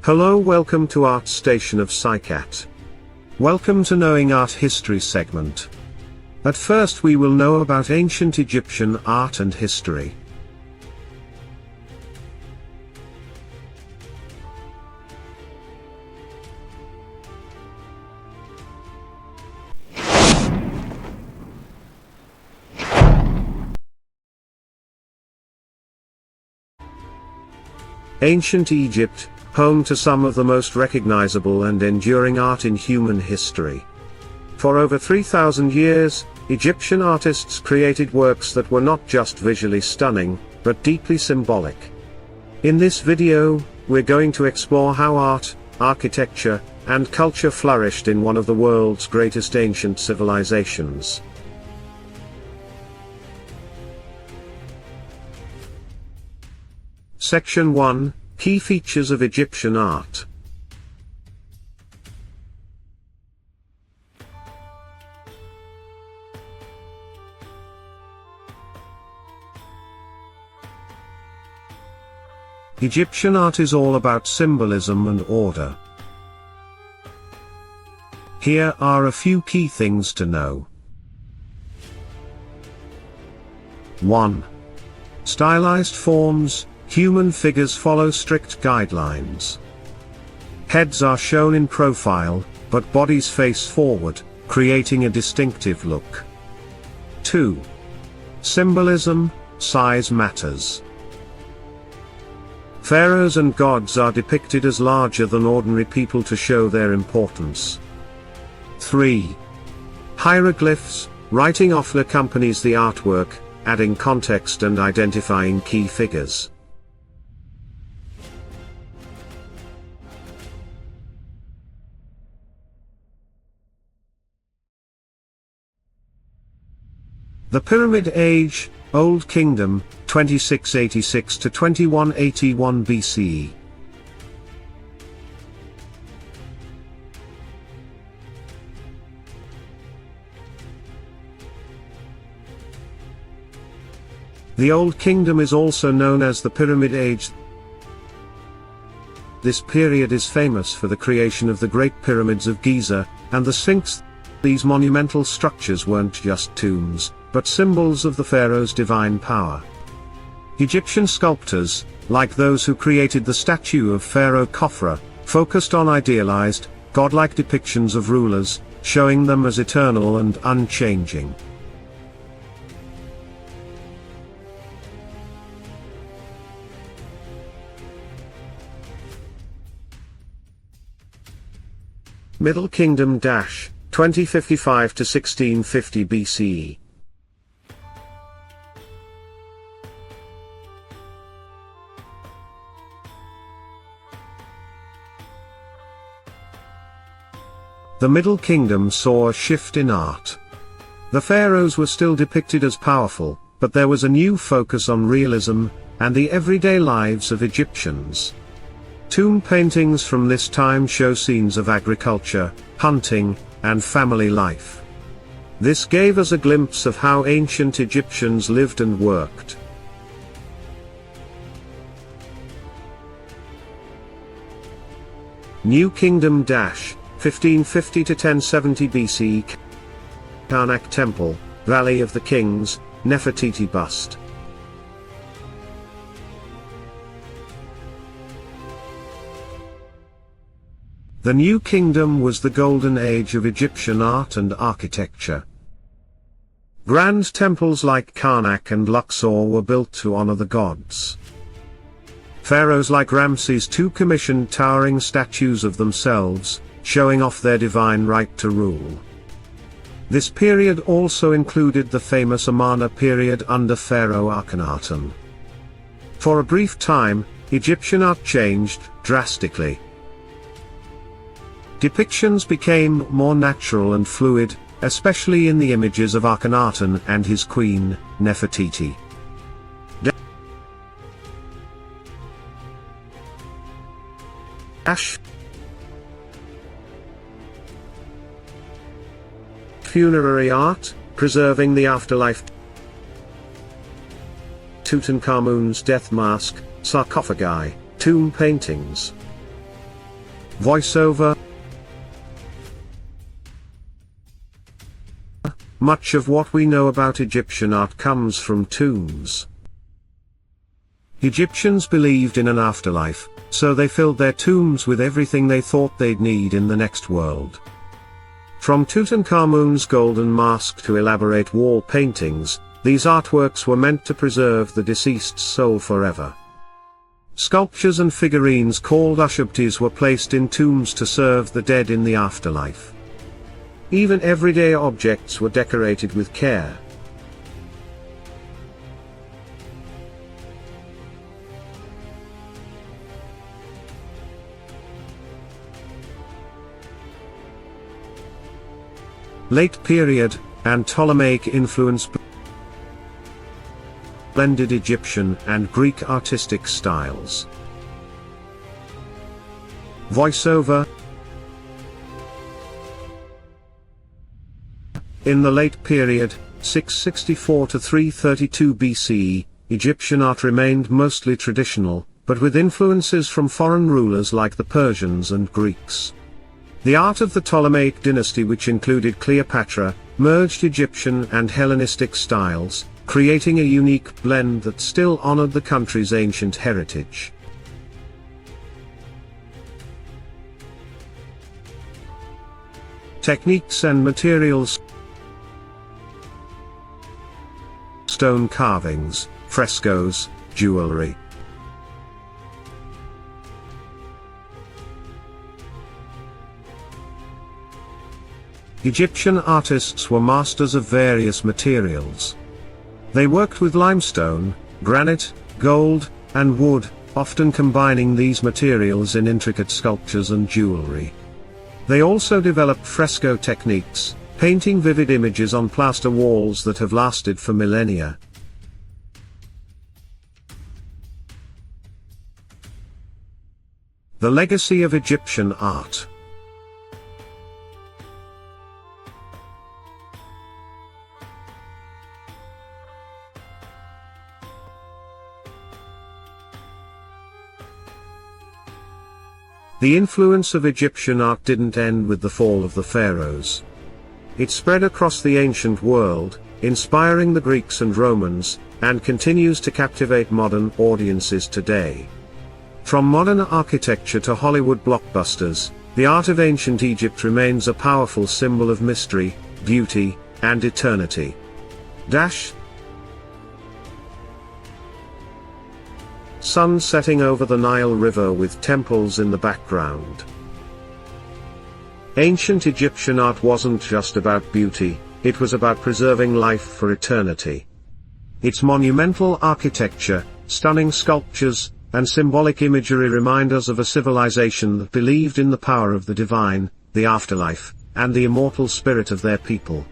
Hello, welcome to Art Station of PsyCat. Welcome to Knowing Art History segment. At first we will know about ancient Egyptian art and history. Ancient Egypt, home to some of the most recognizable and enduring art in human history. For over 3,000 years, Egyptian artists created works that were not just visually stunning, but deeply symbolic. In this video, we're going to explore how art, architecture, and culture flourished in one of the world's greatest ancient civilizations. Section 1. Key features of Egyptian art. Egyptian art is all about symbolism and order. Here are a few key things to know. 1. Stylized forms. Human figures follow strict guidelines. Heads are shown in profile, but bodies face forward, creating a distinctive look. 2. Symbolism. Size matters. Pharaohs and gods are depicted as larger than ordinary people to show their importance. 3. Hieroglyphs. Writing often accompanies the artwork, adding context and identifying key figures. The Pyramid Age, Old Kingdom, 2686 to 2181 BCE. The Old Kingdom is also known as the Pyramid Age. This period is famous for the creation of the Great Pyramids of Giza, and the Sphinx. These monumental structures weren't just tombs, but symbols of the pharaoh's divine power. Egyptian sculptors, like those who created the statue of Pharaoh Khafra, focused on idealized, godlike depictions of rulers, showing them as eternal and unchanging. Middle Kingdom - 2055 to 1650 BCE. The Middle Kingdom saw a shift in art. The pharaohs were still depicted as powerful, but there was a new focus on realism, and the everyday lives of Egyptians. Tomb paintings from this time show scenes of agriculture, hunting, and family life. This gave us a glimpse of how ancient Egyptians lived and worked. New Kingdom - 1550 to 1070 BCE. Karnak Temple, Valley of the Kings, Nefertiti bust. The New Kingdom was the golden age of Egyptian art and architecture. Grand temples like Karnak and Luxor were built to honor the gods. Pharaohs like Ramses II commissioned towering statues of themselves, showing off their divine right to rule. This period also included the famous Amarna period under Pharaoh Akhenaten. For a brief time, Egyptian art changed drastically. Depictions became more natural and fluid, especially in the images of Akhenaten and his queen, Nefertiti. Funerary art, preserving the afterlife. Tutankhamun's death mask, sarcophagi, tomb paintings. Voiceover. Much of what we know about Egyptian art comes from tombs. Egyptians believed in an afterlife, so they filled their tombs with everything they thought they'd need in the next world. From Tutankhamun's golden mask to elaborate wall paintings, these artworks were meant to preserve the deceased's soul forever. Sculptures and figurines called ushabtis were placed in tombs to serve the dead in the afterlife. Even everyday objects were decorated with care. Late period and Ptolemaic influence blended Egyptian and Greek artistic styles. Voiceover. In the late period, 664 to 332 BCE, Egyptian art remained mostly traditional, but with influences from foreign rulers like the Persians and Greeks. The art of the Ptolemaic dynasty, which included Cleopatra, merged Egyptian and Hellenistic styles, creating a unique blend that still honored the country's ancient heritage. Techniques and materials: stone carvings, frescoes, jewelry. Egyptian artists were masters of various materials. They worked with limestone, granite, gold, and wood, often combining these materials in intricate sculptures and jewelry. They also developed fresco techniques, painting vivid images on plaster walls that have lasted for millennia. The legacy of Egyptian art. The influence of Egyptian art didn't end with the fall of the pharaohs. It spread across the ancient world, inspiring the Greeks and Romans, and continues to captivate modern audiences today. From modern architecture to Hollywood blockbusters, the art of ancient Egypt remains a powerful symbol of mystery, beauty, and eternity. Sun setting over the Nile River with temples in the background. Ancient Egyptian art wasn't just about beauty, it was about preserving life for eternity. Its monumental architecture, stunning sculptures, and symbolic imagery remind us of a civilization that believed in the power of the divine, the afterlife, and the immortal spirit of their people.